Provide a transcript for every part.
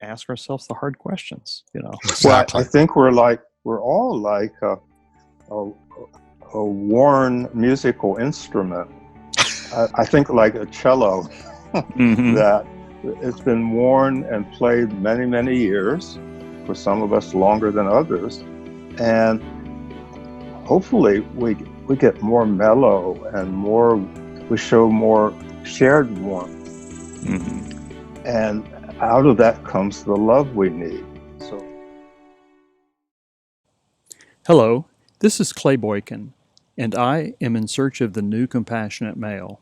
ask ourselves the hard questions, Exactly. Well, I think we're all like a worn musical instrument. I think like a cello Mm-hmm. that it's been worn and played many, many years, for some of us longer than others. And hopefully we get more mellow and we show more shared warmth. Mm-hmm. And out of that comes the love we need. So, Hello, this is Clay Boykin, and I am in search of the new compassionate male.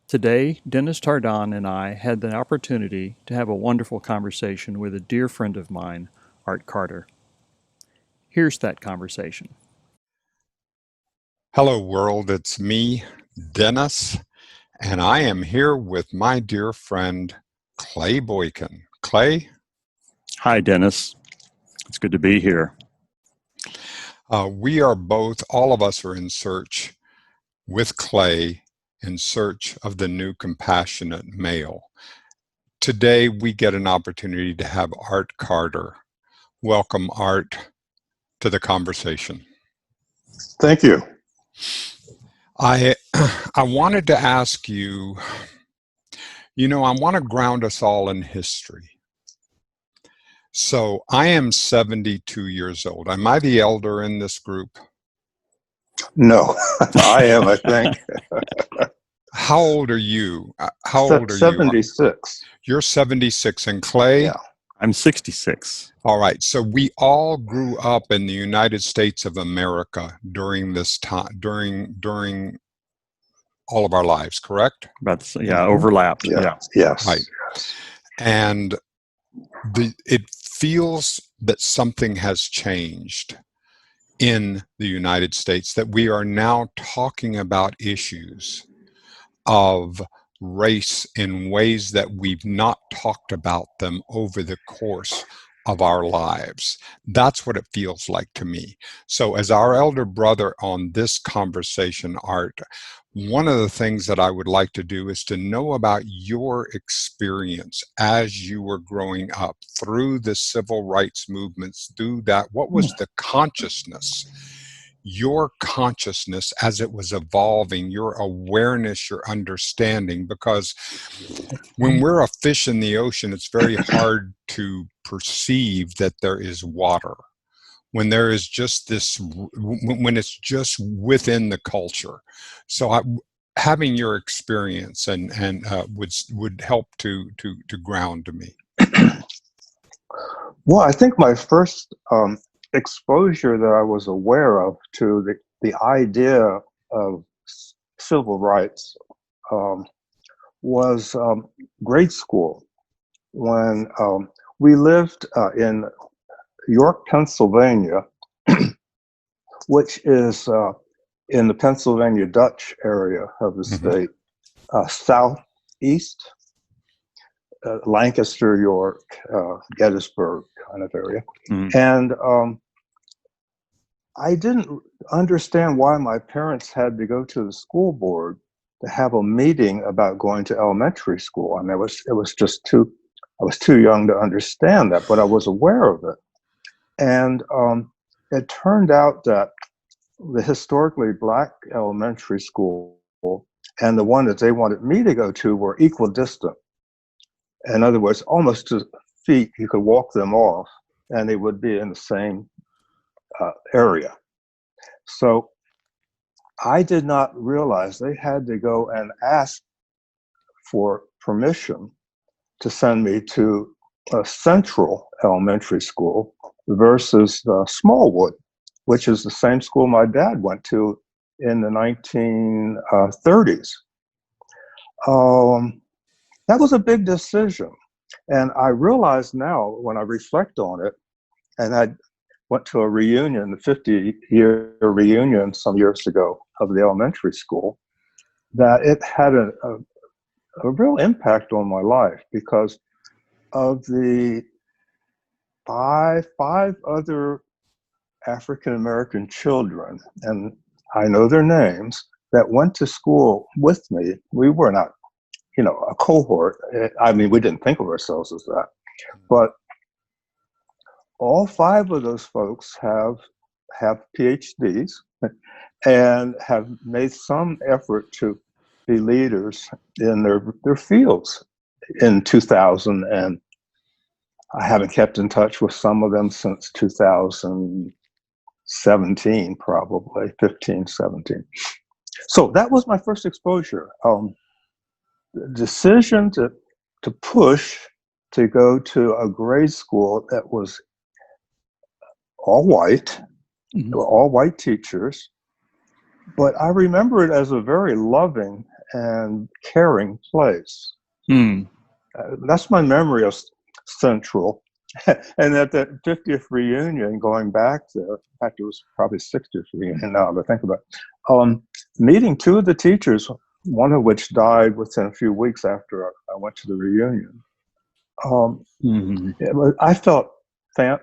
Today, Dennis Tardan and I had the opportunity to have a wonderful conversation with a dear friend of mine, Art Carter. Here's that conversation. Hello, world. It's me, Dennis, and I am here with my dear friend, Clay Boykin. Clay? Hi, Dennis. It's good to be here. We are both, all of us are in search with Clay, in search of the new compassionate male. Today, we get an opportunity to have Art Carter. Welcome, Art, to the conversation. thank you. I wanted to ask you, I want to ground us all in history. So I am 72 years old. Am I the elder in this group? No, I am, I think. How old are you? How old are you? 76. You're 76. And Clay? Yeah. I'm 66. All right. So we all grew up in the United States of America during this time, during all of our lives, correct? Overlapped. Yeah. Yes. Right. And it feels that something has changed in the United States, that we are now talking about issues of race in ways that we've not talked about them over the course of our lives. That's what it feels like to me. So as our elder brother on this conversation, Art, one of the things that I would like to do is to know about your experience as you were growing up through the civil rights movements, through that. What was the consciousness, your consciousness as it was evolving, your awareness, your understanding? Because when we're a fish in the ocean, it's very hard to perceive that there is water. When there is just this, when it's just within the culture. So having your experience and would help to ground me. Well, I think my first exposure that I was aware of to the idea of civil rights was grade school, when we lived in York, Pennsylvania, which is in the Pennsylvania Dutch area of the state, southeast, Lancaster, York, Gettysburg kind of area. And I didn't understand why my parents had to go to the school board to have a meeting about going to elementary school. I mean, I was too young to understand that, but I was aware of it. And it turned out that the historically black elementary school and the one that they wanted me to go to were equidistant. In other words, almost 2 feet, you could walk them off and they would be in the same area. So I did not realize they had to go and ask for permission to send me to a central elementary school versus Smallwood, which is the same school my dad went to in the 1930s. That was a big decision. And I realize now when I reflect on it, and I went to a reunion, the 50-year reunion some years ago of the elementary school, that it had a real impact on my life, because of the five other African-American children, and I know their names, that went to school with me. We were not, a cohort. I mean, we didn't think of ourselves as that. But all 5 of those folks have PhDs and have made some effort to be leaders in their fields in 2000. And I haven't kept in touch with some of them since 2017, probably 15, 17. So that was my first exposure. The decision to push to go to a grade school that was all white, all white teachers, but I remember it as a very loving and caring place. That's my memory of Central. And at that 50th reunion, going back there, in fact, it was probably 60th reunion now that I think about it, meeting 2 of the teachers, one of which died within a few weeks after I went to the reunion. I felt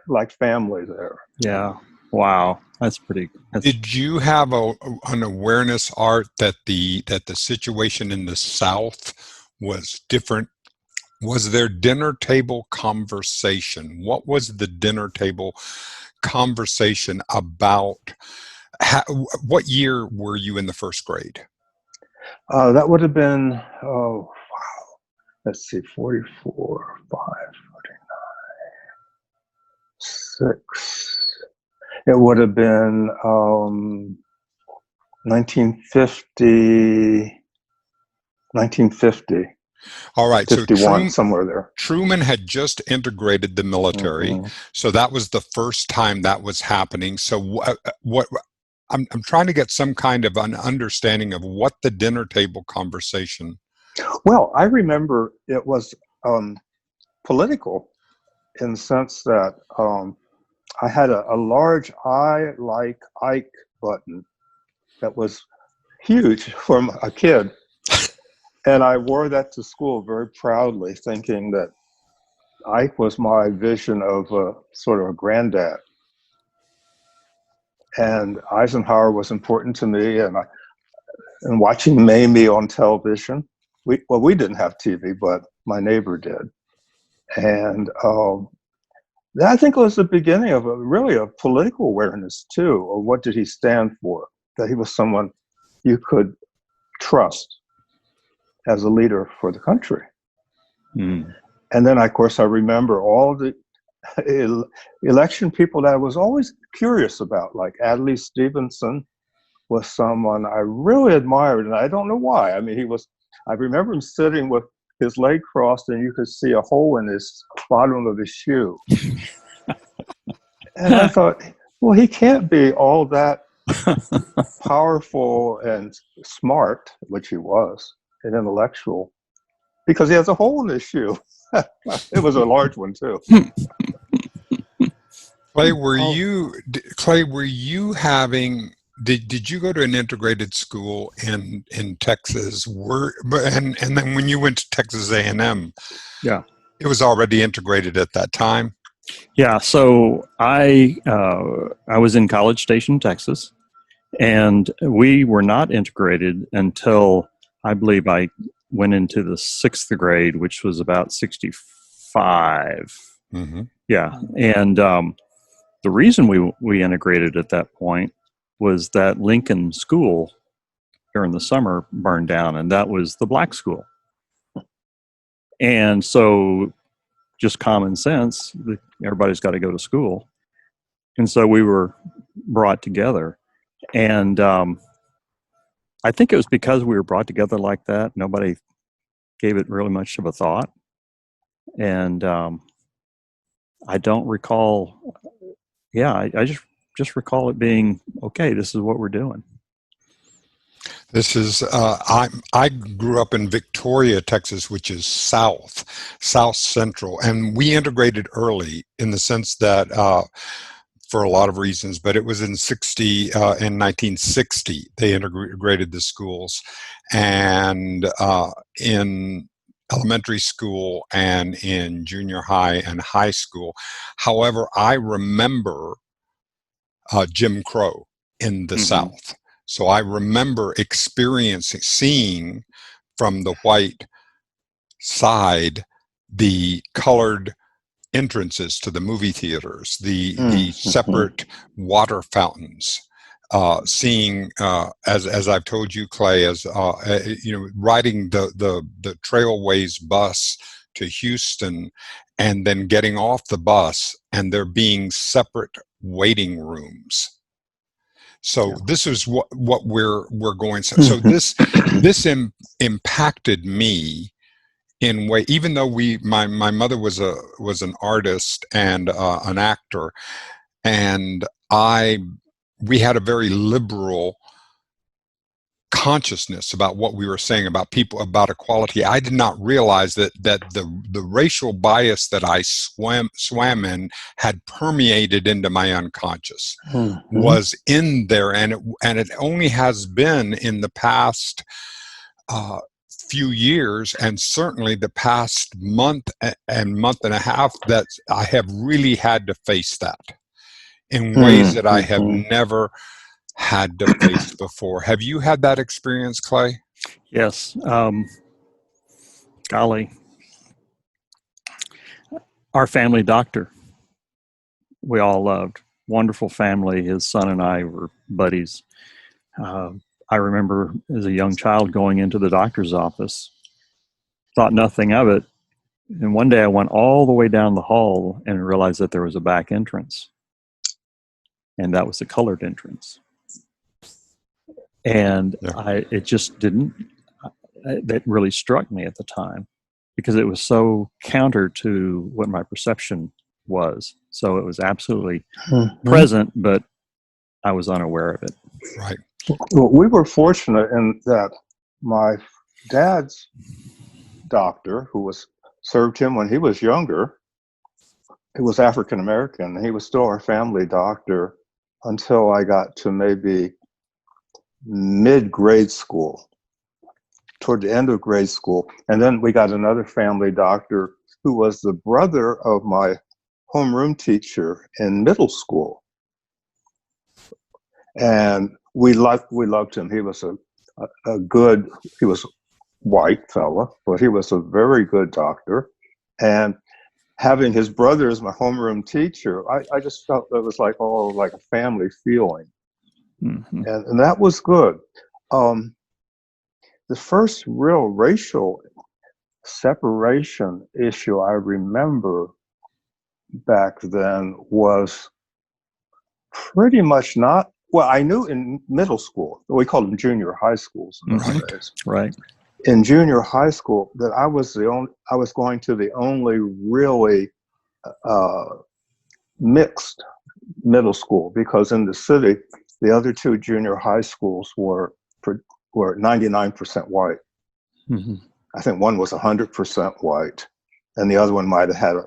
like family there. Yeah. Wow. Did you have an awareness, Art, that the situation in the South was different? Was there dinner table conversation? What was the dinner table conversation about? What year were you in the first grade? That would have been, let's see, 44, 5, 49, 6. It would have been 1950. All right, 51, somewhere there. Truman had just integrated the military, so that was the first time that was happening. So what I'm trying to get some kind of an understanding of what the dinner table conversation. Well, I remember it was political in the sense that I had a large "I like Ike" button that was huge for a kid. And I wore that to school very proudly, thinking that Ike was my vision of sort of a granddad. And Eisenhower was important to me, and watching Mamie on television. We didn't have TV, but my neighbor did. And that, I think, was the beginning of really a political awareness, too, of what did he stand for, that he was someone you could trust as a leader for the country. And then, of course, I remember all the election people that I was always curious about, like Adlai Stevenson was someone I really admired, and I don't know why. I mean, I remember him sitting with his leg crossed, and you could see a hole in his bottom of his shoe. And I thought, well, he can't be all that powerful and smart, which he was, and intellectual, because he has a hole in his shoe. It was a large one, too. Clay, were you having? Did you go to an integrated school in Texas? And then when you went to Texas A&M, yeah, it was already integrated at that time. Yeah. So I was in College Station, Texas, and we were not integrated until I believe I went into the 6th grade, which was about 65. Yeah, and the reason we integrated at that point was that Lincoln School during the summer burned down, and that was the black school. And so just common sense, everybody's got to go to school. And so we were brought together. And I think it was because we were brought together like that, nobody gave it really much of a thought. And I don't recall, I just recall it being, okay, this is what we're doing. This is, I grew up in Victoria, Texas, which is south central, and we integrated early in the sense that, for a lot of reasons, but it was in 1960, they integrated the schools, and in elementary school and in junior high and high school. However, I remember Jim Crow in the South. So I remember seeing from the white side the colored entrances to the movie theaters, the Mm-hmm. separate water fountains, seeing, as I've told you, Clay, as riding the Trailways bus to Houston, and then getting off the bus, and there being separate waiting rooms. So this is what we're going. So this impacted me in way. Even though my mother was an artist and an actor, and we had a very liberal consciousness about what we were saying about people, about equality. I did not realize that the racial bias that I swam in had permeated into my unconscious, Mm-hmm. was in there, and it only has been in the past few years, and certainly the past month and a half, that I have really had to face that in ways that I have Mm-hmm. never had to face before. Have you had that experience, Clay? Yes. Golly, our family doctor, we all loved. Wonderful family. His son and I were buddies. I remember as a young child going into the doctor's office, thought nothing of it. And one day I went all the way down the hall and realized that there was a back entrance. And that was a colored entrance. And it just didn't, that really struck me at the time, because it was so counter to what my perception was. So it was absolutely present, but I was unaware of it. Right. Well, we were fortunate in that my dad's doctor, who served him when he was younger, he was African American. He was still our family doctor until I got to maybe mid-grade school, toward the end of grade school. And then we got another family doctor who was the brother of my homeroom teacher in middle school. And we loved him. He was a good, he was white fella, but he was a very good doctor. And having his brother as my homeroom teacher, I just felt it was like a family feeling. Mm-hmm. And that was good. The first real racial separation issue I remember back then was pretty much not, well, I knew in middle school, we called them junior high schools in those days. Right. In junior high school, that I was going to the only really mixed middle school, because in the city, the other two junior high schools were 99% white. Mm-hmm. I think one was 100% white, and the other one might have had a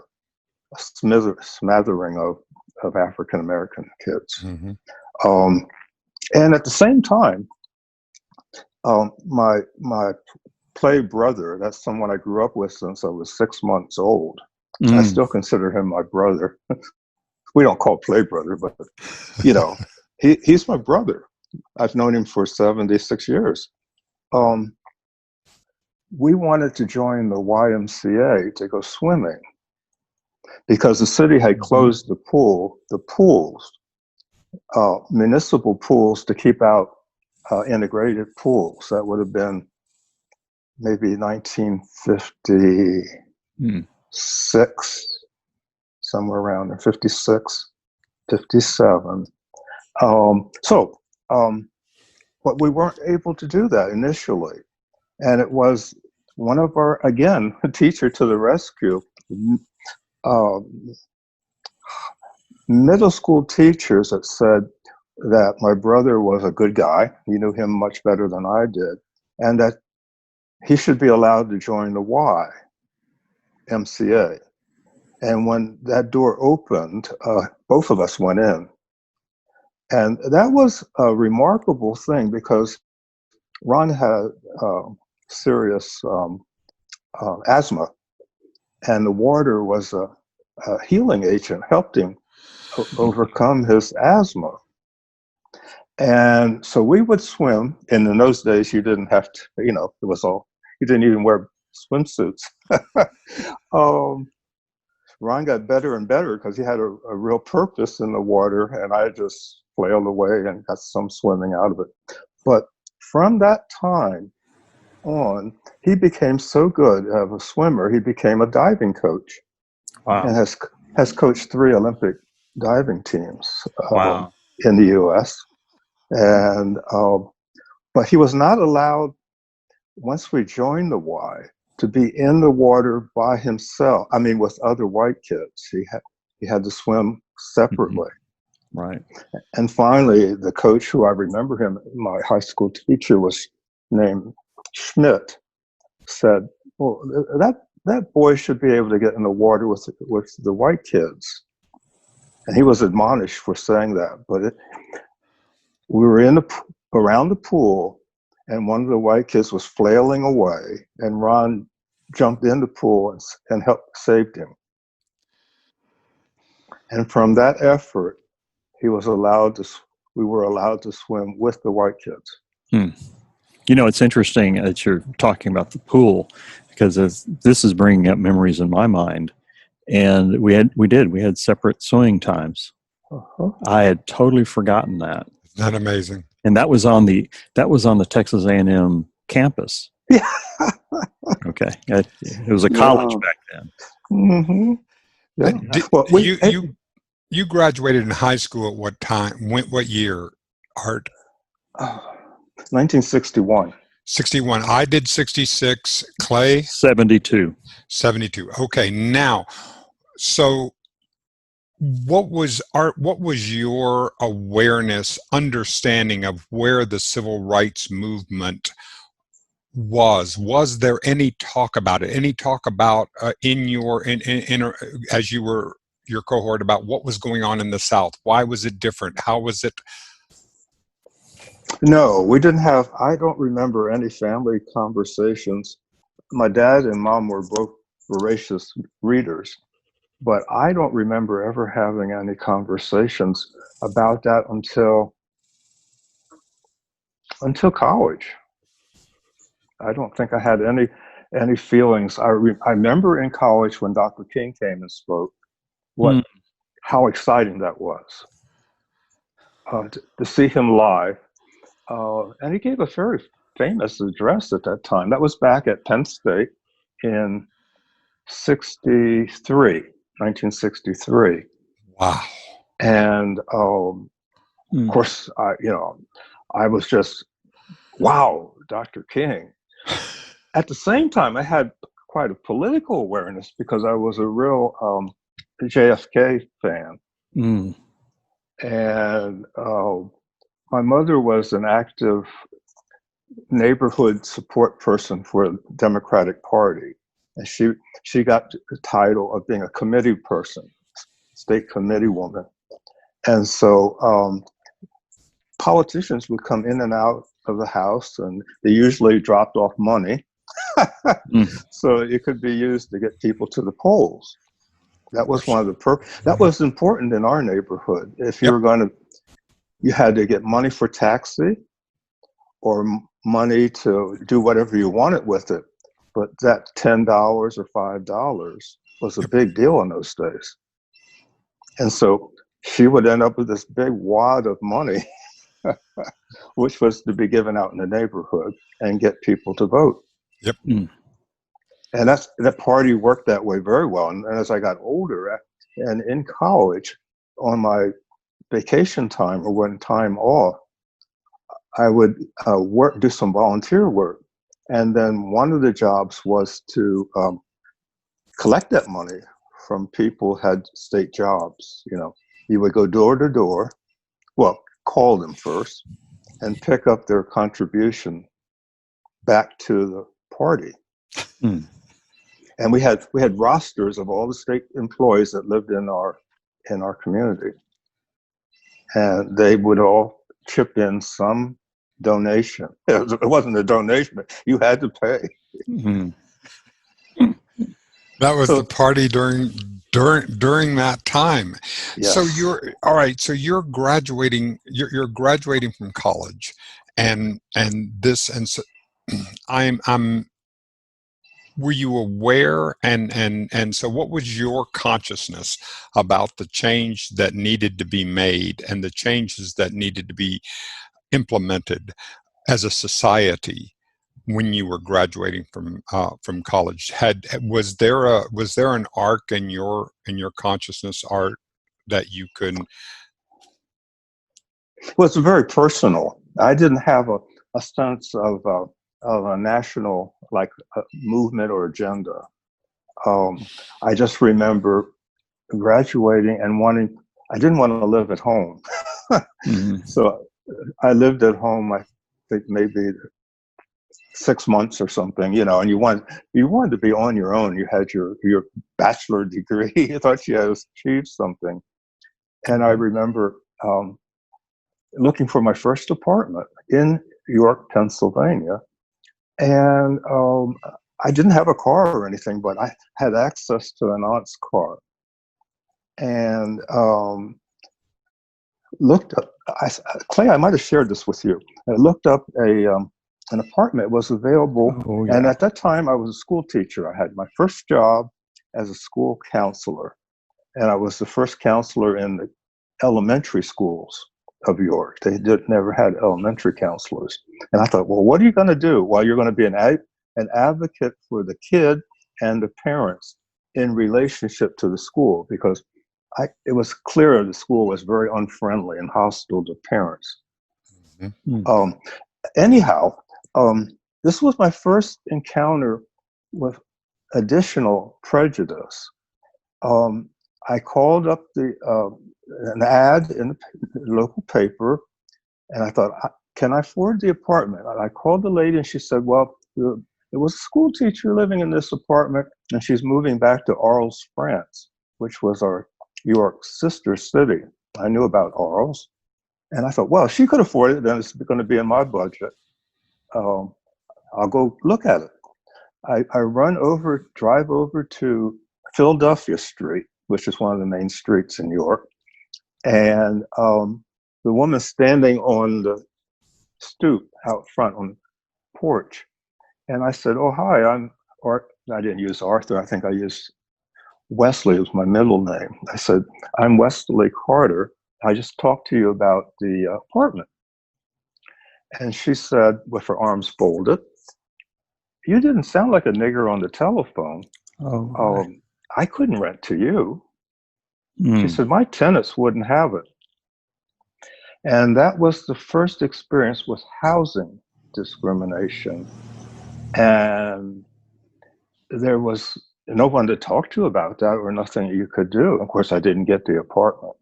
smattering of African American kids. Mm-hmm. And at the same time, my play brother, that's someone I grew up with since I was 6 months old. I still consider him my brother. We don't call play brother, but he's my brother. I've known him for 76 years. We wanted to join the YMCA to go swimming because the city had closed the pools, municipal pools, to keep out integrated pools. That would have been maybe 1956, somewhere around there, 56, 57. But we weren't able to do that initially. And it was one of our, again, a teacher to the rescue, middle school teachers that said that my brother was a good guy. He knew him much better than I did, and that he should be allowed to join the YMCA. And when that door opened, both of us went in. And that was a remarkable thing, because Ron had serious asthma, and the water was a healing agent, helped him overcome his asthma. And so we would swim, and in those days you didn't have to, it was all, you didn't even wear swimsuits. Ron got better and better because he had a real purpose in the water, and I just flailed away and got some swimming out of it. But from that time on, he became so good of a swimmer, he became a diving coach and Wow. has coached 3 Olympic diving teams Wow. in the U.S. And but he was not allowed, once we joined the Y, to be in the water by himself. I mean, with other white kids. He had to swim separately. Right. And finally, the coach, who I remember him, my high school teacher, was named Schmidt, said, "Well, that boy should be able to get in the water with the white kids." And he was admonished for saying that. But we were around the pool, and one of the white kids was flailing away, and Ron jumped in the pool and helped saved him. And from that effort, we were allowed to swim with the white kids. Hmm. You know, it's interesting that you're talking about the pool, because this is bringing up memories in my mind. And we had separate swimming times. Uh-huh. I had totally forgotten that. Isn't that amazing? And that was on the Texas A&M campus. Yeah. Okay, it was a college back then. Mm-hmm. Yeah. Well, you graduated in high school at what time? What year, Art? 1961. 61. I did 66. Clay? 72. 72. Okay, now, so what was your awareness, understanding of where the civil rights movement was? Was there any talk about it? Any talk about as you were your cohort, about what was going on in the South? Why was it different? How was it? No, we didn't have, I don't remember any family conversations. My dad and mom were both voracious readers, but I don't remember ever having any conversations about that until college. I don't think I had any feelings. I remember in college when Dr. King came and spoke, how exciting that was to see him live. And he gave a very famous address at that time. That was back at Penn State in 1963. Wow. And of course, I was just, wow, Dr. King. At the same time, I had quite a political awareness because I was a real JFK fan. And my mother was an active neighborhood support person for the Democratic Party. And she got the title of being a committee person, state committee woman. And so politicians would come in and out of the house, and they usually dropped off money. So it could be used to get people to the polls. That was one of the that was important in our neighborhood. If you were you had to get money for taxi or money to do whatever you wanted with it. But that $10 or $5 was a big deal in those days. And so she would end up with this big wad of money, which was to be given out in the neighborhood and get people to vote. Yep. And that party worked that way very well. And as I got older and in college, on my vacation time or when time off, I would do some volunteer work. And then one of the jobs was to collect that money from people who had state jobs. You would go door to door, well, call them first, and pick up their contribution back to the party. And we had rosters of all the state employees that lived in our community, and they would all chip in some donation. It wasn't a donation, but you had to pay. That was the party during that time. Yes. So you're all right. So you're graduating. You're graduating from college, and so I'm were you aware, and so what was your consciousness about the change that needed to be made and the changes that needed to be implemented as a society when you were graduating from college? Was there an arc in your consciousness, Art, that you could? Well, it's very personal. I didn't have a sense of a national movement or agenda. I just remember graduating and I didn't want to live at home. So I lived at home, I think maybe 6 months or something, and you wanted to be on your own. You had your bachelor degree. You thought you had achieved something. And I remember looking for my first apartment in York, Pennsylvania. And I didn't have a car or anything, but I had access to an aunt's car. And looked up, Clay, I might have shared this with you. I looked up an apartment was available. Oh, yeah. And at that time, I was a school teacher. I had my first job as a school counselor. And I was the first counselor in the elementary schools of York. They never had elementary counselors. And I thought, well, what are you going to do? Well, you're going to be an advocate for the kid and the parents in relationship to the school, because it was clear the school was very unfriendly and hostile to parents. Mm-hmm. Anyhow, this was my first encounter with additional prejudice. I called up an ad in the local paper, and I thought, can I afford the apartment? And I called the lady, and she said, well, there was a school teacher living in this apartment, and she's moving back to Arles, France, which was our York sister city. I knew about Arles, and I thought, well, she could afford it, then it's going to be in my budget. I'll go look at it. I drive over to Philadelphia Street, which is one of the main streets in York. And the woman standing on the stoop out front on the porch. And I said, oh, hi, I'm Art. I didn't use Arthur. I think I used Wesley, it was my middle name. I said, I'm Wesley Carter. I just talked to you about the apartment. And she said, with her arms folded, you didn't sound like a nigger on the telephone. I couldn't rent to you. She said, my tenants wouldn't have it. And that was the first experience with housing discrimination. And there was no one to talk to about that, or nothing you could do. Of course, I didn't get the apartment.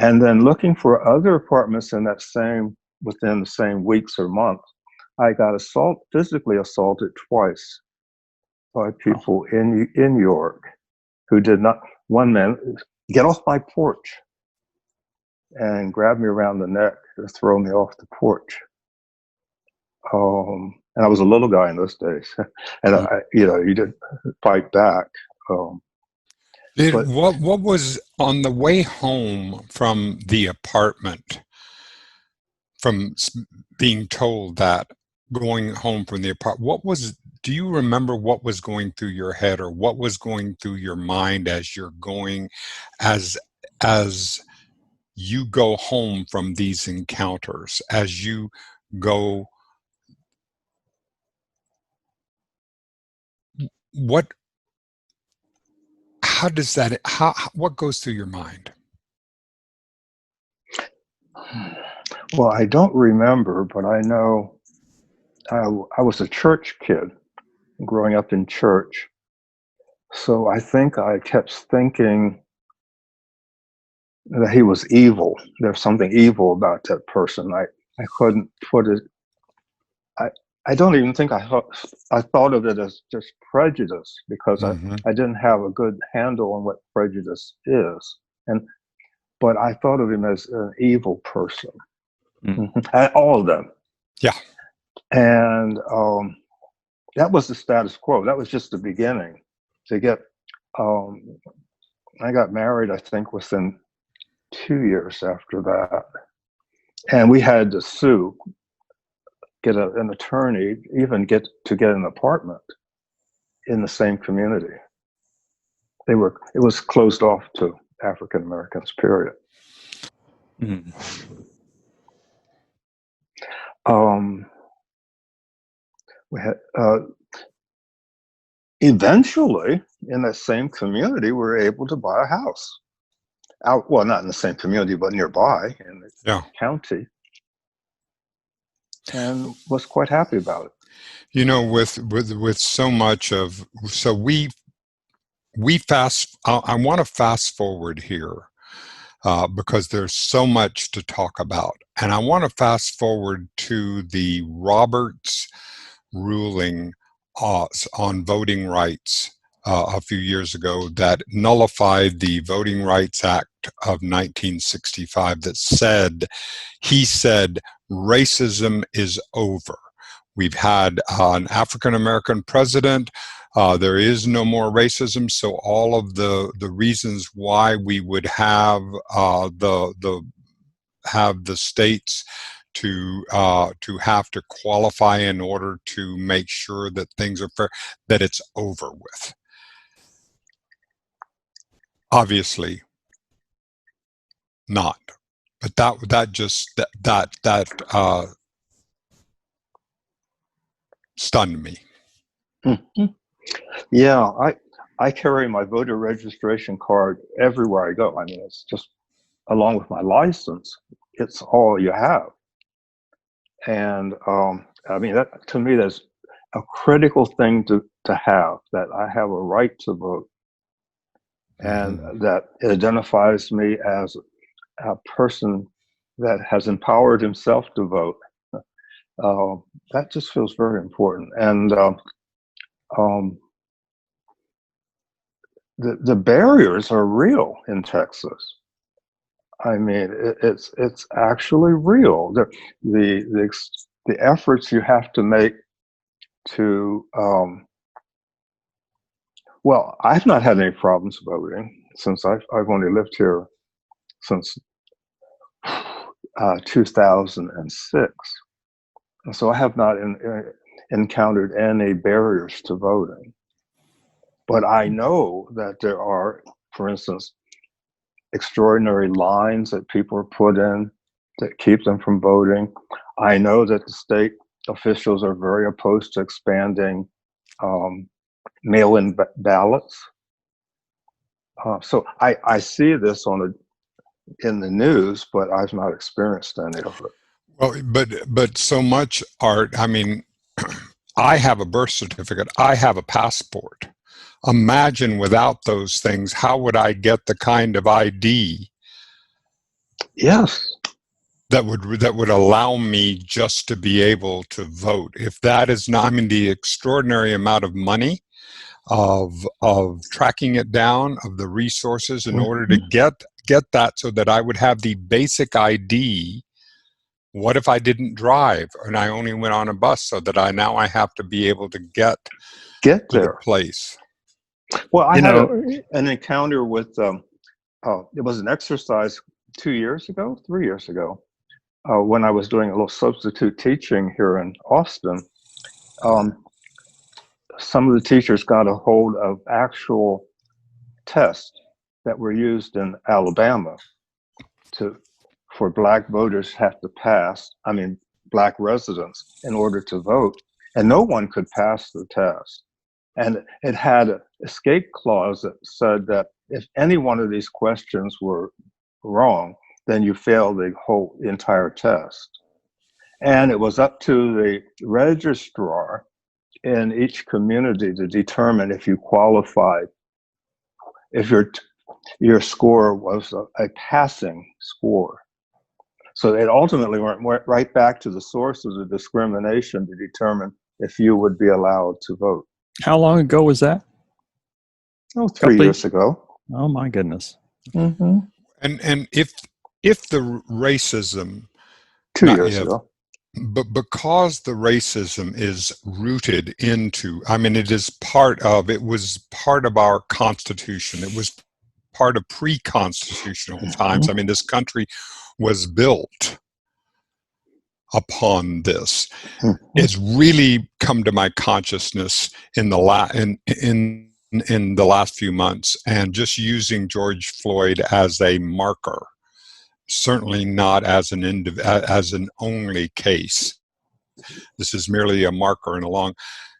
And then looking for other apartments within the same weeks or months, I got physically assaulted twice by people in York who did not. One man, get off my porch, and grabbed me around the neck and throw me off the porch. And I was a little guy in those days, and you didn't fight back. What was on the way home from the apartment, from being told that, going home from the apartment, do you remember what was going through your head, or what was going through your mind as you're going, as you go home from these encounters, as you go, what goes through your mind? Well, I don't remember, but I know I was a church kid growing up in church. So I think I kept thinking that he was evil. There's something evil about that person. I couldn't put it. I don't even think I thought of it as just prejudice, because I didn't have a good handle on what prejudice is. But I thought of him as an evil person. All of them. Yeah. And that was the status quo. That was just the beginning. I got married, I think, within 2 years after that. And we had to sue, get an attorney, even get an apartment in the same community. It was closed off to African Americans, period. Mm. We had eventually in that same community, we were able to buy a house. Well, not in the same community, but nearby in the county, and was quite happy about it. You know, with so much of, so we I want to fast forward here because there's so much to talk about, and I want to fast forward to the Roberts ruling on voting rights a few years ago that nullified the Voting Rights Act of 1965 that said, he said, racism is over. We've had an African-American president. There is no more racism. So all of the reasons why we would have the states to have to qualify in order to make sure that things are fair, that it's over with. Obviously not, but that just stunned me. Mm-hmm. Yeah, I carry my voter registration card everywhere I go. I mean, it's just along with my license. It's all you have. And I mean, that to me, that's a critical thing to have, that I have a right to vote, and that it identifies me as a person that has empowered himself to vote. That just feels very important. And the barriers are real in Texas. I mean, it's actually real. The efforts you have to make to well, I've not had any problems voting since I've only lived here since 2006, and so I have not encountered any barriers to voting. But I know that there are, for instance, extraordinary lines that people are put in that keep them from voting. I know that the state officials are very opposed to expanding mail-in ballots. So I see this in the news, but I've not experienced any of it. Well, but so much, Art. I mean, I have a birth certificate. I have a passport. Imagine without those things, how would I get the kind of ID? Yes. That would allow me just to be able to vote. If that is not, I mean, the extraordinary amount of money of tracking it down, of the resources in order to get that, so that I would have the basic ID. What if I didn't drive and I only went on a bus, so that I have to be able to get to there the place? Well, I had an encounter with it was an exercise 3 years ago, when I was doing a little substitute teaching here in Austin. Some of the teachers got a hold of actual tests that were used in Alabama for Black voters have to pass, Black residents, in order to vote, and no one could pass the test. And it had an escape clause that said that if any one of these questions were wrong, then you fail the entire test. And it was up to the registrar in each community to determine if you qualified, if your score was a passing score. So it ultimately went right back to the sources of discrimination to determine if you would be allowed to vote. How long ago was that? Oh, 3 years ago. Oh my goodness. Mm-hmm. And if the racism 2 years ago, but because the racism is rooted into, I mean, it was part of our Constitution. It was part of pre-constitutional times. I mean, this country was built upon this. It's really come to my consciousness in the last few months, and just using George Floyd as a marker, certainly not as an only case. This is merely a marker and along.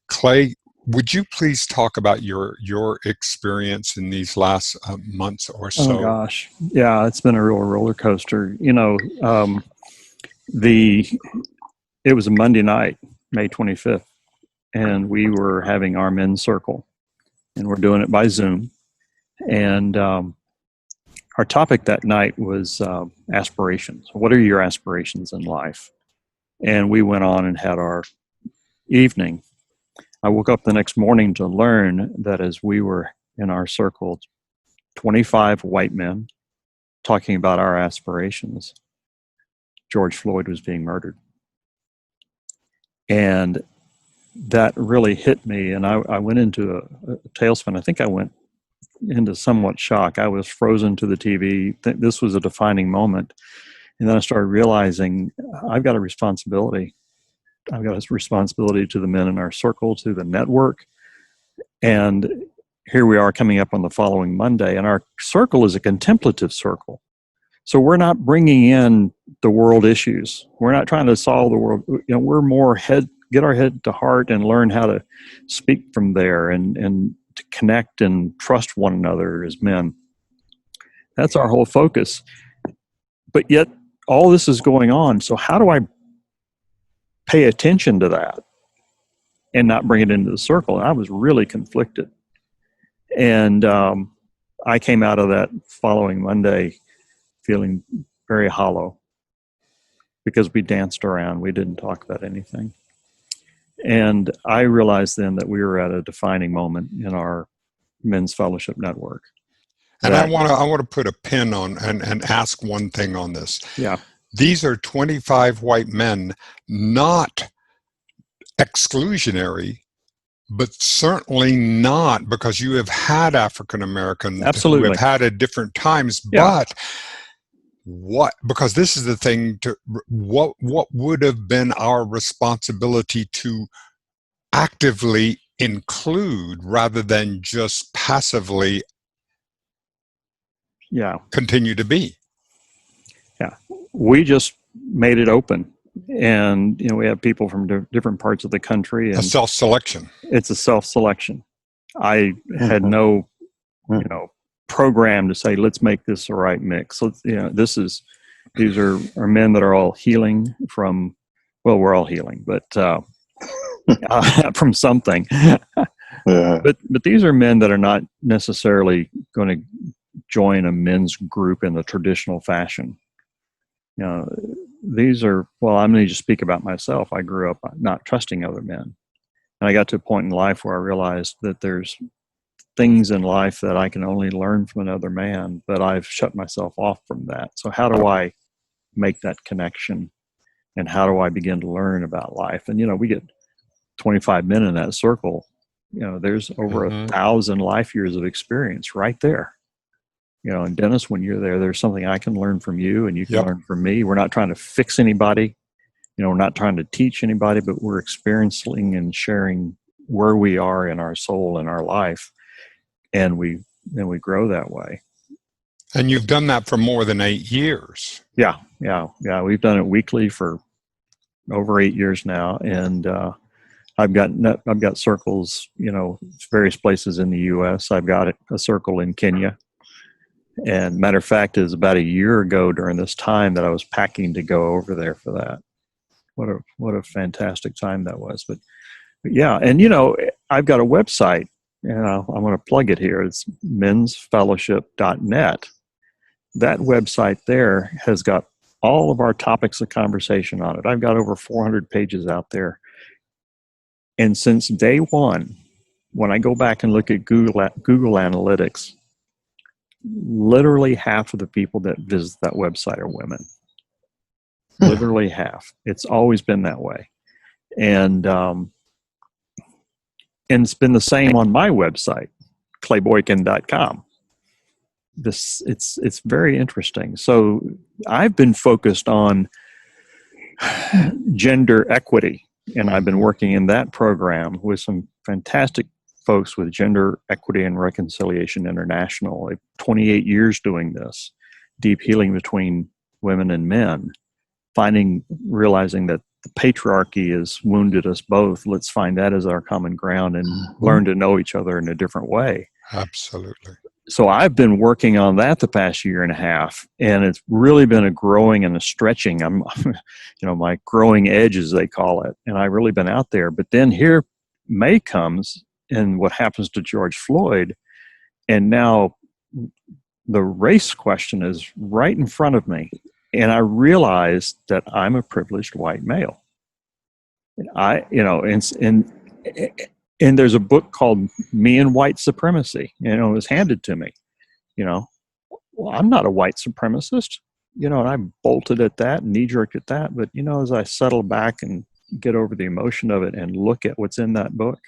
Clay, would you please talk about your experience in these last months or so? Oh gosh, yeah, it's been a real roller coaster. It was a Monday night, May 25th, and we were having our men's circle, and we're doing it by Zoom. And our topic that night was aspirations. What are your aspirations in life? And we went on and had our evening. I woke up the next morning to learn that as we were in our circle, 25 white men talking about our aspirations, George Floyd was being murdered. And that really hit me, and I went into a tailspin. I think I went into somewhat shock. I was frozen to the TV. This was a defining moment. And then I started realizing I've got a responsibility. I've got a responsibility to the men in our circle, to the network. And here we are coming up on the following Monday, and our circle is a contemplative circle. So we're not bringing in the world issues. We're not trying to solve the world. We're more get our head to heart and learn how to speak from there and to connect and trust one another as men. That's our whole focus. But yet all this is going on. So how do I pay attention to that and not bring it into the circle? And I was really conflicted. And I came out of that following Monday feeling very hollow because we danced around. We didn't talk about anything. And I realized then that we were at a defining moment in our men's fellowship network. And I want to put a pin on and ask one thing on this. Yeah. These are 25 white men, not exclusionary, but certainly not, because you have had African Americans who have had at different times. Yeah. But because this is the thing, what would have been our responsibility to actively include rather than just passively continue to be? Yeah, we just made it open, and we have people from different parts of the country. And a self-selection. It's a self-selection. I had no, program to say let's make this the right mix. So these are men that are all healing from. Well, we're all healing, but from something. Yeah. But these are men that are not necessarily going to join a men's group in the traditional fashion. These are, I'm going to just speak about myself. I grew up not trusting other men. And I got to a point in life where I realized that there's things in life that I can only learn from another man, but I've shut myself off from that. So how do I make that connection? And how do I begin to learn about life? And, we get 25 men in that circle. There's over 1,000 life years of experience right there. And Dennis, when you're there, there's something I can learn from you and you can learn from me. We're not trying to fix anybody. We're not trying to teach anybody, but we're experiencing and sharing where we are in our soul and our life. And we grow that way. And you've done that for more than 8 years. Yeah. We've done it weekly for over 8 years now. And I've got circles, various places in the U.S. I've got a circle in Kenya. And matter of fact, it was about a year ago during this time that I was packing to go over there for that. What a fantastic time that was. But yeah, and I've got a website, and I'm going to plug it here. It's mensfellowship.net. That website there has got all of our topics of conversation on it. I've got over 400 pages out there. And since day one, when I go back and look at Google Analytics, literally half of the people that visit that website are women. Literally half. It's always been that way. And it's been the same on my website, clayboykin.com. It's very interesting. So I've been focused on gender equity. And I've been working in that program with some fantastic folks with Gender Equity and Reconciliation International. Like 28 years doing this, deep healing between women and men, realizing that the patriarchy has wounded us both. Let's find that as our common ground and learn to know each other in a different way. Absolutely. So I've been working on that the past year and a half, and it's really been a growing and a stretching. I'm, my growing edge, as they call it, and I've really been out there. But then here May comes, and what happens to George Floyd, and now the race question is right in front of me, and I realize that I'm a privileged white male. And there's a book called Me and White Supremacy, it was handed to me, well, I'm not a white supremacist, and I bolted at that and knee-jerked at that. But, as I settle back and get over the emotion of it and look at what's in that book,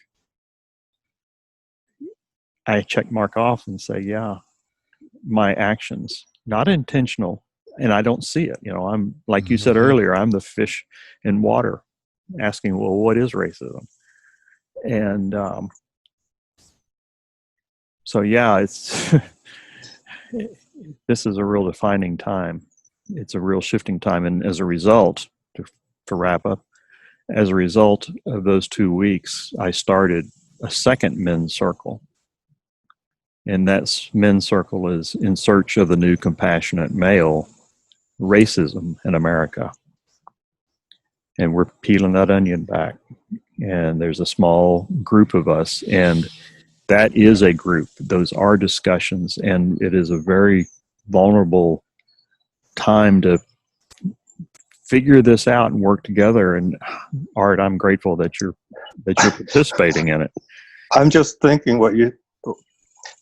I check mark off and say, yeah, my actions, not intentional, and I don't see it. I'm, like you said earlier, I'm the fish in water asking, well, what is racism? And so, yeah, it's this is a real defining time. It's a real shifting time. And as a result, to wrap up, as a result of those 2 weeks, I started a second men's circle. And that men's circle is In Search of the New Compassionate Male, Racism in America. And we're peeling that onion back. And there's a small group of us, and that is a group. Those are discussions, and it is a very vulnerable time to figure this out and work together. And Art, I'm grateful that you're participating in it. I'm just thinking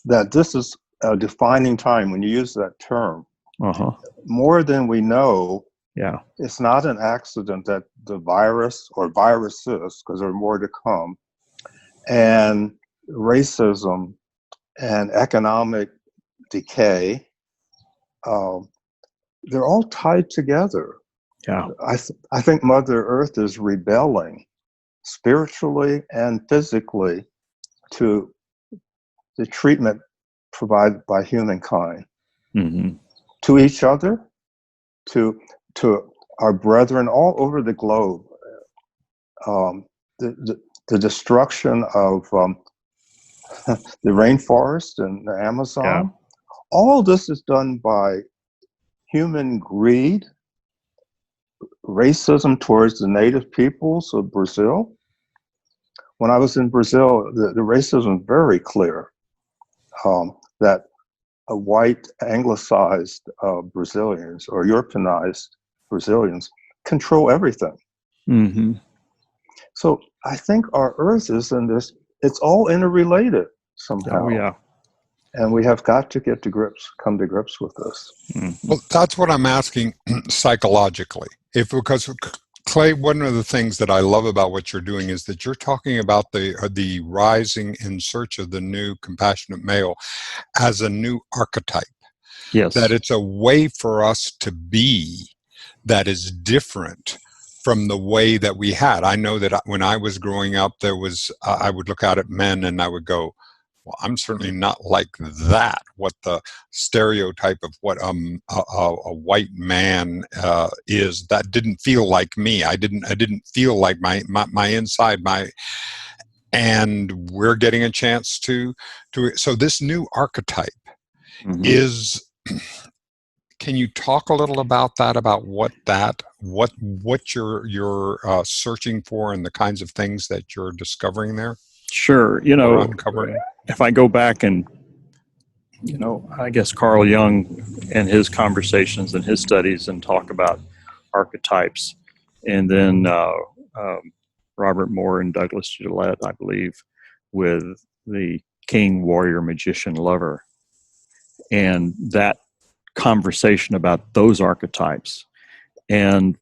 that this is a defining time when you use that term. More than we know. Yeah. It's not an accident that the virus or viruses, because there are more to come, and racism and economic decay, they're all tied together. Yeah. I think Mother Earth is rebelling spiritually and physically to the treatment provided by humankind, to each other, to our brethren all over the globe. The destruction of the rainforest and the Amazon. Yeah. All this is done by human greed, racism towards the native peoples of Brazil. When I was in Brazil, the racism was very clear, that a white anglicized Brazilians or Europeanized Brazilians control everything. So I think our Earth is in this, it's all interrelated somehow. Oh, yeah. And we have got to come to grips with this. Well, that's what I'm asking psychologically. Because Clay, one of the things that I love about what you're doing is that you're talking about the rising In Search of the New Compassionate Male as a new archetype. Yes. That it's a way for us to be that is different from the way that we had. I know that when I was growing up, there was, I would look out at men and I would go, well, I'm certainly not like that. What the stereotype of what a white man is, that didn't feel like me. I didn't feel like my inside, and we're getting a chance to so this new archetype is. Can you talk a little about that? About what you're searching for and the kinds of things that you're discovering there? Sure. Uncovering. If I go back and, I guess Carl Jung and his conversations and his studies and talk about archetypes, and then Robert Moore and Douglas Gillette, I believe, with the king, warrior, magician, lover, and that conversation about those archetypes and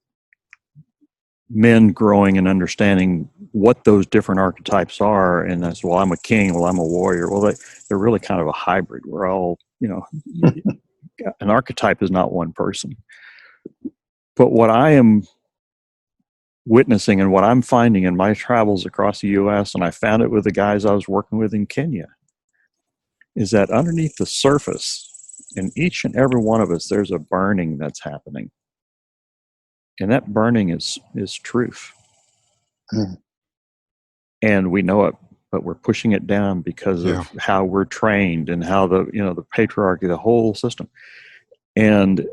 men growing and understanding what those different archetypes are. And that's, well, I'm a king, well, I'm a warrior. Well, they're really kind of a hybrid. We're all, an archetype is not one person. But what I am witnessing and what I'm finding in my travels across the U.S., and I found it with the guys I was working with in Kenya, is that underneath the surface, in each and every one of us, there's a burning that's happening. And that burning is truth. Mm. And we know it, but we're pushing it down because Yeah. of how we're trained and how the patriarchy, the whole system. And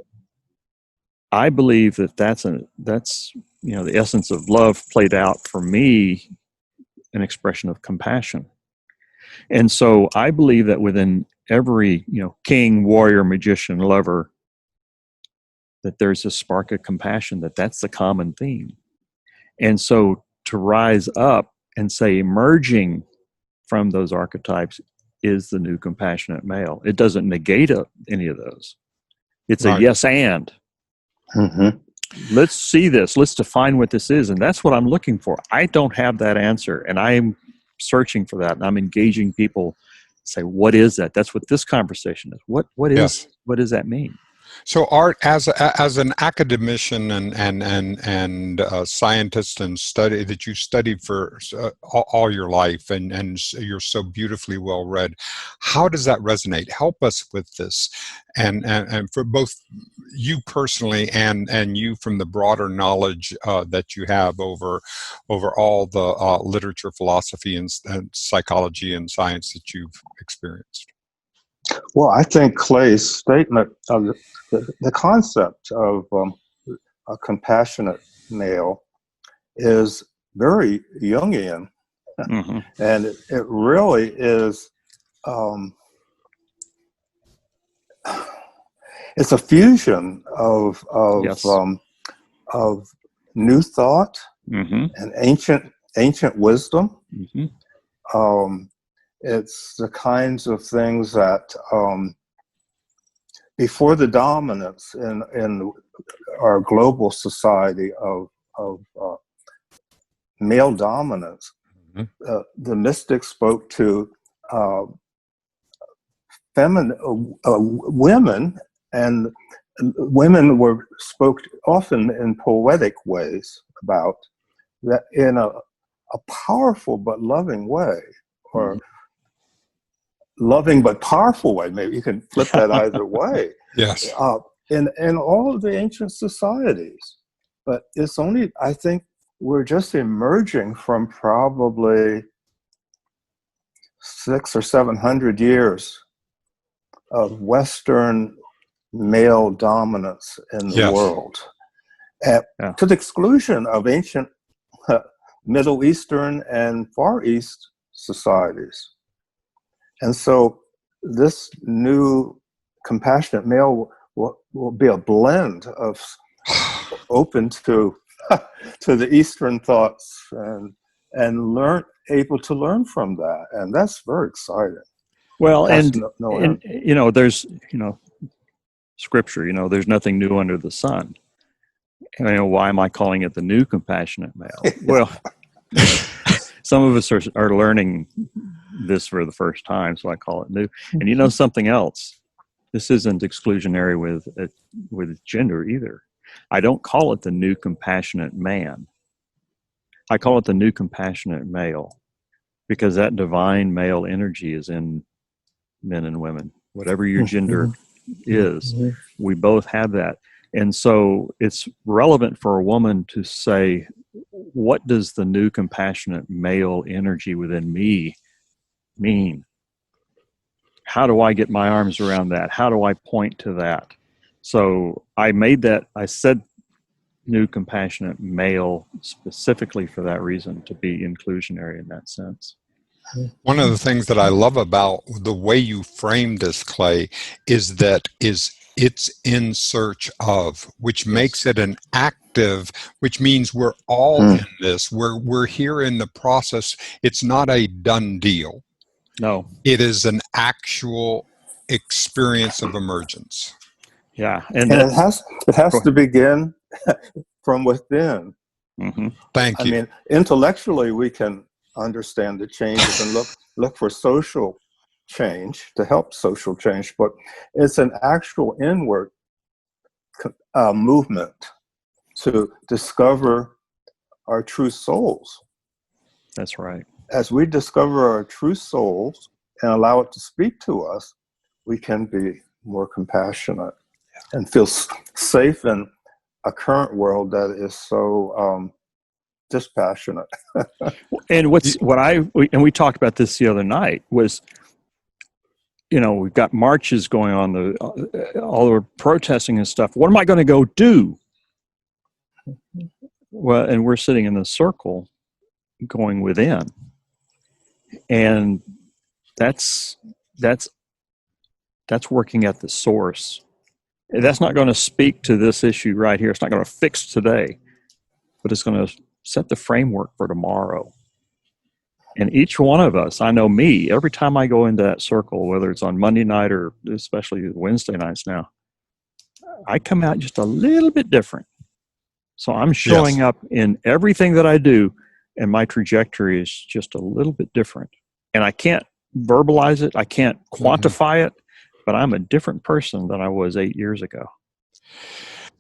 I believe that's the essence of love played out for me, an expression of compassion. And so I believe that within every, king, warrior, magician, lover, that there's a spark of compassion, that's the common theme. And so to rise up and say emerging from those archetypes is the new compassionate male. It doesn't negate any of those. It's Right. a yes and. Mm-hmm. Let's see this. Let's define what this is. And that's what I'm looking for. I don't have that answer. And I'm searching for that. And I'm engaging people, say, what is that? That's what this conversation is. What Yes. does that mean? So, Art, as an academician and scientist and study that you studied for all your life, and you're so beautifully well read, how does that resonate? Help us with this, and for both you personally and you from the broader knowledge that you have over all the literature, philosophy, and psychology and science that you've experienced. Well, I think Clay's statement of the concept of a compassionate male is very Jungian, Mm-hmm. and it really is. It's a fusion of Yes. of new thought Mm-hmm. and ancient wisdom. Mm-hmm. It's the kinds of things that before the dominance in our global society of male dominance, Mm-hmm. the mystics spoke to women, and women spoke often in poetic ways about that in a powerful but loving way, or loving but powerful way. Maybe you can flip that either way. Yes. In all of the ancient societies, but it's only, I think, we're just emerging from probably 600 or 700 years of Western male dominance in the Yes. world, to the exclusion of ancient Middle Eastern and Far East societies. And so this new compassionate male will be a blend of open to the Eastern thoughts and able to learn from that. And that's very exciting. Well, That's and no end. there's, scripture, there's nothing new under the sun. Why am I calling it the new compassionate male? Well, some of us are learning this for the first time, so I call it new. And something else, this isn't exclusionary with gender either. I don't call it the new compassionate man. I call it the new compassionate male, because that divine male energy is in men and women. Whatever your gender is, we both have that. And so it's relevant for a woman to say, what does the new compassionate male energy within me mean? How do I get my arms around that? How do I point to that? So I said new compassionate male specifically for that reason, to be inclusionary in that sense. One of the things that I love about the way you framed this, Clay, is that it's in search of, which makes it an active, which means we're all in this. We're here in the process. It's not a done deal. No. It is an actual experience of emergence. Yeah. And it has to begin from within. Mm-hmm. Thank you. I mean, intellectually, we can understand the changes and look for social change to help social change, but it's an actual inward movement to discover our true souls. That's right. As we discover our true souls and allow it to speak to us, we can be more compassionate and feel safe in a current world that is so dispassionate. And we talked about this the other night was, we've got marches going on, all the protesting and stuff. What am I going to go do? Well, and we're sitting in the circle going within. And that's working at the source. That's not going to speak to this issue right here. It's not going to fix today, but it's going to set the framework for tomorrow. And each one of us, I know me, every time I go into that circle, whether it's on Monday night or especially Wednesday nights now, I come out just a little bit different. So I'm showing up in everything that I do, and my trajectory is just a little bit different. And I can't verbalize it. I can't quantify it, but I'm a different person than I was 8 years ago.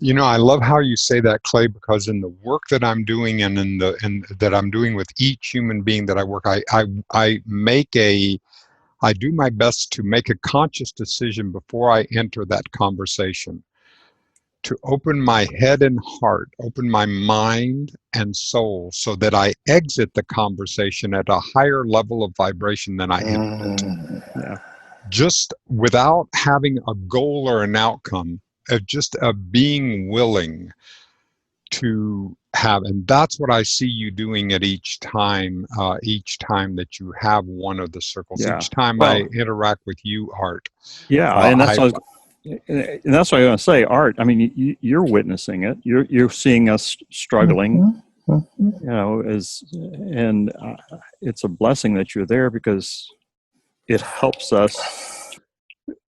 I love how you say that, Clay, because in the work that I'm doing and that I'm doing with each human being that I work, I do my best to make a conscious decision before I enter that conversation, to open my head and heart, open my mind and soul, so that I exit the conversation at a higher level of vibration than I entered it. Yeah. Just without having a goal or an outcome, just being willing to have, and that's what I see you doing at each time that you have one of the circles. Yeah. Each time I interact with you, Art. Yeah, and that's what I was going to say, Art. I mean, you're witnessing it. You're seeing us struggling. It's a blessing that you're there, because it helps us.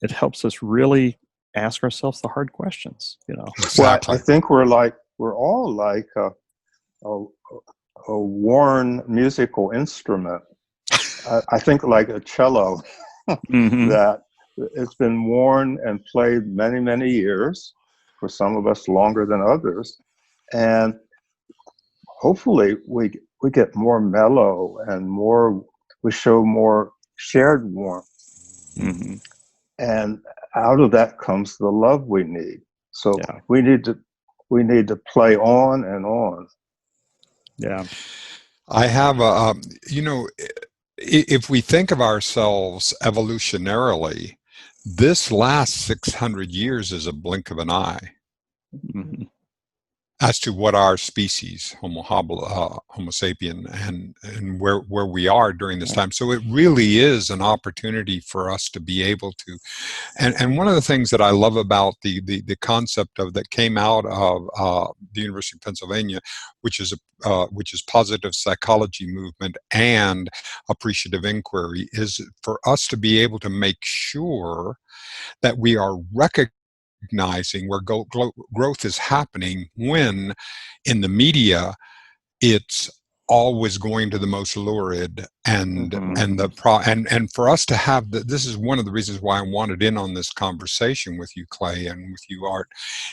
It helps us really ask ourselves the hard questions. Exactly. Well, I think we're all like a worn musical instrument. I think like a cello that it's been worn and played many, many years, for some of us longer than others. And hopefully we get more mellow and we show more shared warmth. And out of that comes the love we need. So we need to play on and on. Yeah. I have if we think of ourselves evolutionarily, this last 600 years is a blink of an eye as to what our species, Homo sapien, and where we are during this time. So it really is an opportunity for us to be able to, and one of the things that I love about the concept that came out of the University of Pennsylvania, which is positive psychology movement and appreciative inquiry, is for us to be able to make sure that we are recognizing where growth is happening, when in the media it's always going to the most lurid and for us to have this is one of the reasons why I wanted in on this conversation with you, Clay, and with you, Art,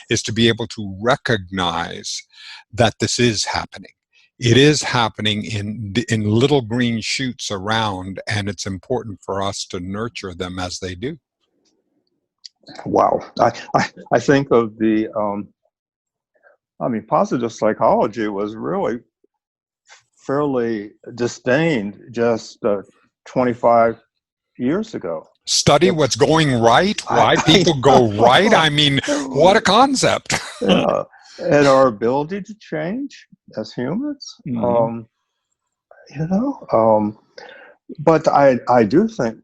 is to be able to recognize that this is happening. It is happening in little green shoots around, and it's important for us to nurture them as they do. Wow. I think of positive psychology was really fairly disdained just 25 years ago. Study what's going right, why people go right. I mean, what a concept. And our ability to change as humans, but I do think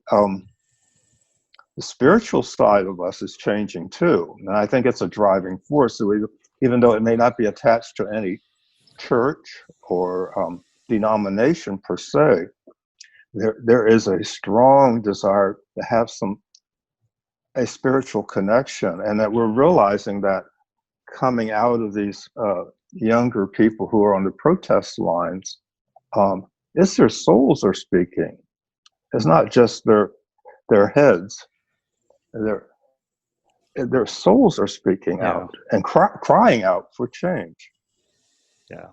the spiritual side of us is changing too. And I think it's a driving force. So even though it may not be attached to any church or denomination per se, there is a strong desire to have a spiritual connection, and that we're realizing that coming out of these younger people who are on the protest lines, it's their souls are speaking. It's not just their heads. Their souls are speaking out and crying out for change. Yeah.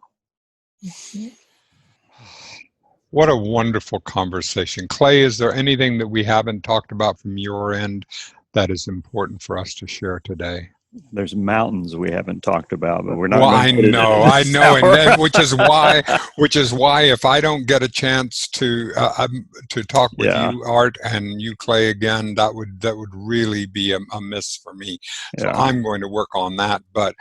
What a wonderful conversation. Clay, is there anything that we haven't talked about from your end that is important for us to share today? There's mountains we haven't talked about, but we're Well, not going to put it in I this know, and hour. then, which is why if I don't get a chance to talk with Yeah, you, Art, and you, Clay, again, that would really be a miss for me. So yeah. I'm going to work on that. But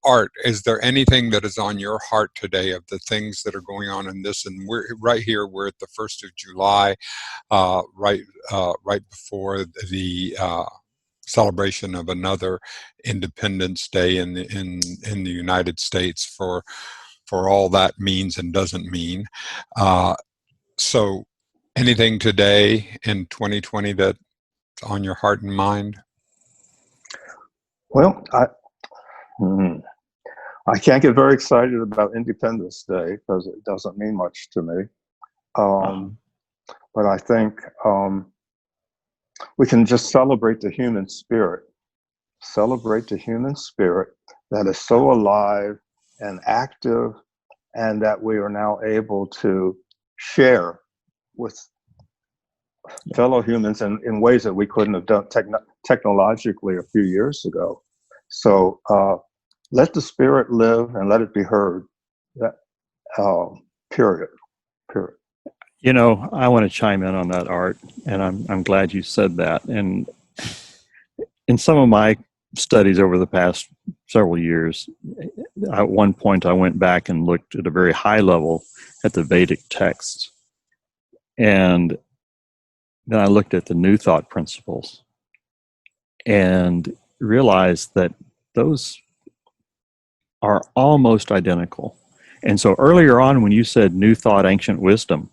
Art, is there anything that is on your heart today of the things that are going on in this? And we're right here. We're at the 1st of July, right before the celebration of another Independence Day in the United States, for all that means and doesn't mean. So anything today in 2020 that's on your heart and mind? Well, I can't get very excited about Independence Day because it doesn't mean much to me. But I think we can just celebrate the human spirit. Celebrate the human spirit that is so alive and active, and that we are now able to share with fellow humans in ways that we couldn't have done technologically a few years ago. So let the spirit live and let it be heard. That, period. You know, I want to chime in on that, Art, and I'm glad you said that. And in some of my studies over the past several years, at one point I went back and looked at a very high level at the Vedic texts. And then I looked at the New Thought principles and realized that those are almost identical. And so earlier on, when you said New Thought, Ancient Wisdom,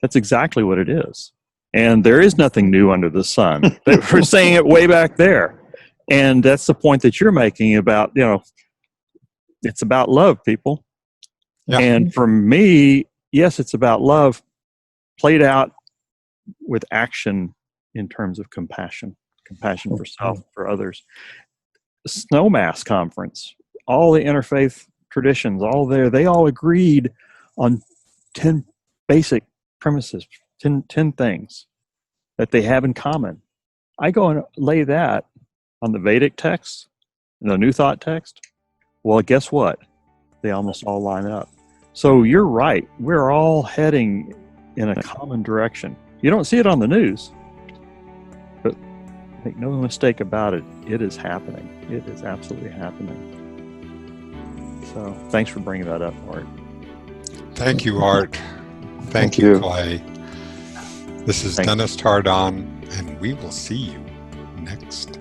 that's exactly what it is. And there is nothing new under the sun. We're saying it way back there. And that's the point that you're making about, you know, it's about love, people. Yeah. And for me, yes, it's about love played out with action in terms of compassion for self, for others. The Snowmass Conference, all the interfaith traditions, all there, they all agreed on 10 basic premises, 10 things that they have in common. I go and lay that on the Vedic text and the New Thought text. Well, guess what? They almost all line up. So you're right. We're all heading in a common direction. You don't see it on the news, but make no mistake about it, it is happening. It is absolutely happening. So thanks for bringing that up, Art. Thank you, Art. Thank you, Clay. This is Dennis Tardan, and we will see you next